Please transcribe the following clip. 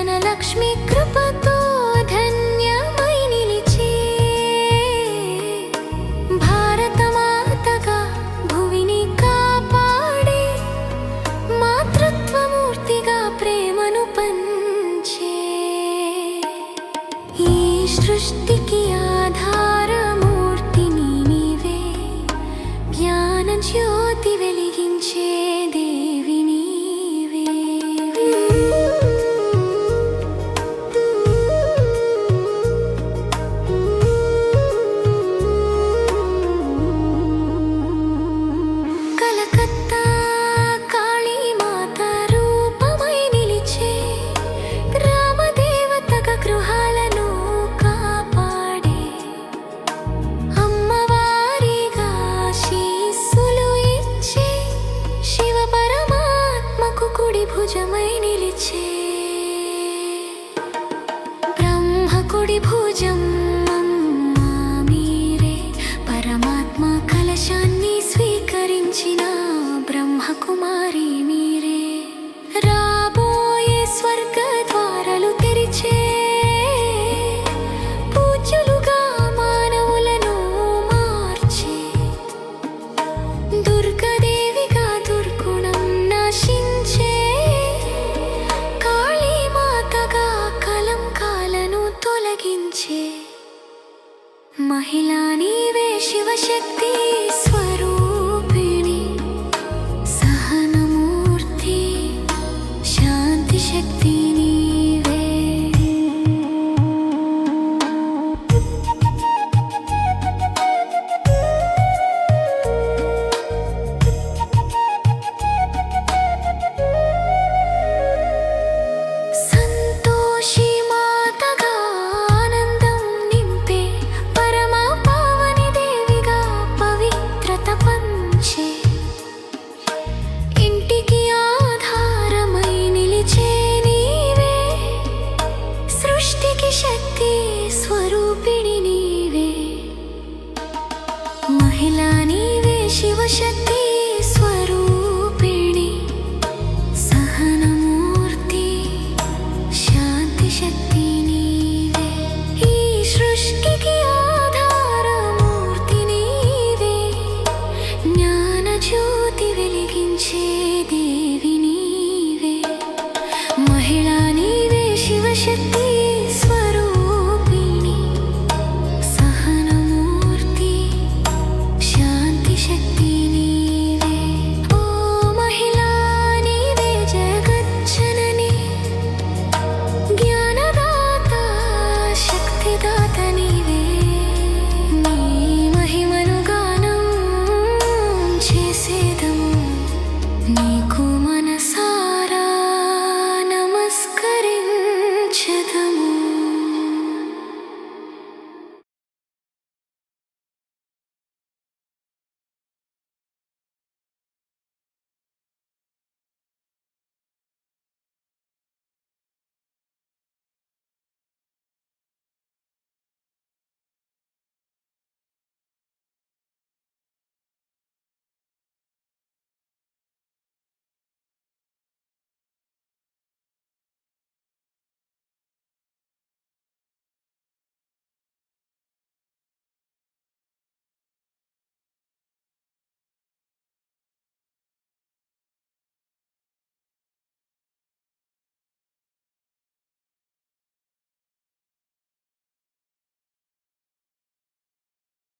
ధనలక్ష్మి కృపతో ధన్యమై నిలిచే భారతమాతగా భువిని కాపాడే మాతృత్వమూర్తిగా ప్రేమను పంచే ఈ సృష్టికి ఆధారమూర్తి నీవే, జ్ఞాన జ్యోతి వెలిగించే దేవి నీవే. కలకత్తా కాళీమాత రూపమై నిలిచే గ్రామదేవతగా గృహాలను కాపాడే అమ్మవారిగా ఆశీస్సులు ఇచ్చే శివ పరమాత్మకు కుడి భుజమై నిలిచే బ్రహ్మ కుడి భుజం అమ్మా మీరే, పరమాత్మ కలశాన్ని స్వీకరించిన బ్రహ్మకుమారి మీరే. రాబోయే స్వర్గ ద్వారాలు తెరిచే పూజ్యులుగా మానవులను మార్చే దుర్గాదేవిగా దుర్గుణం నశించే కాళీమాతగా కలంకాలను తొలగించే మహిళా నీవే, శివశక్తి స్వరూపిణి, సహనమూర్తి, శాంతి శక్తి నీవే. సంతోషి మాతగా ఆనందం నింపే పరమ పావని దేవిగా పవిత్రత పంచే ఇంటికి ఆధారమై నిలిచే నీవే, సృష్టికి శక్తి స్వరూపిణి నీవే. మహిళా నీవే, శివశక్తి స్వరూపిణి, సహనమూర్తి, శాంతి శక్తి నీవే. ఈ సృష్టికి ఆధారమూర్తి నీవే, జ్ఞాన జ్యోతి వెలిగించే దేవి నీవే. మహిళా నీవే, శివశక్తి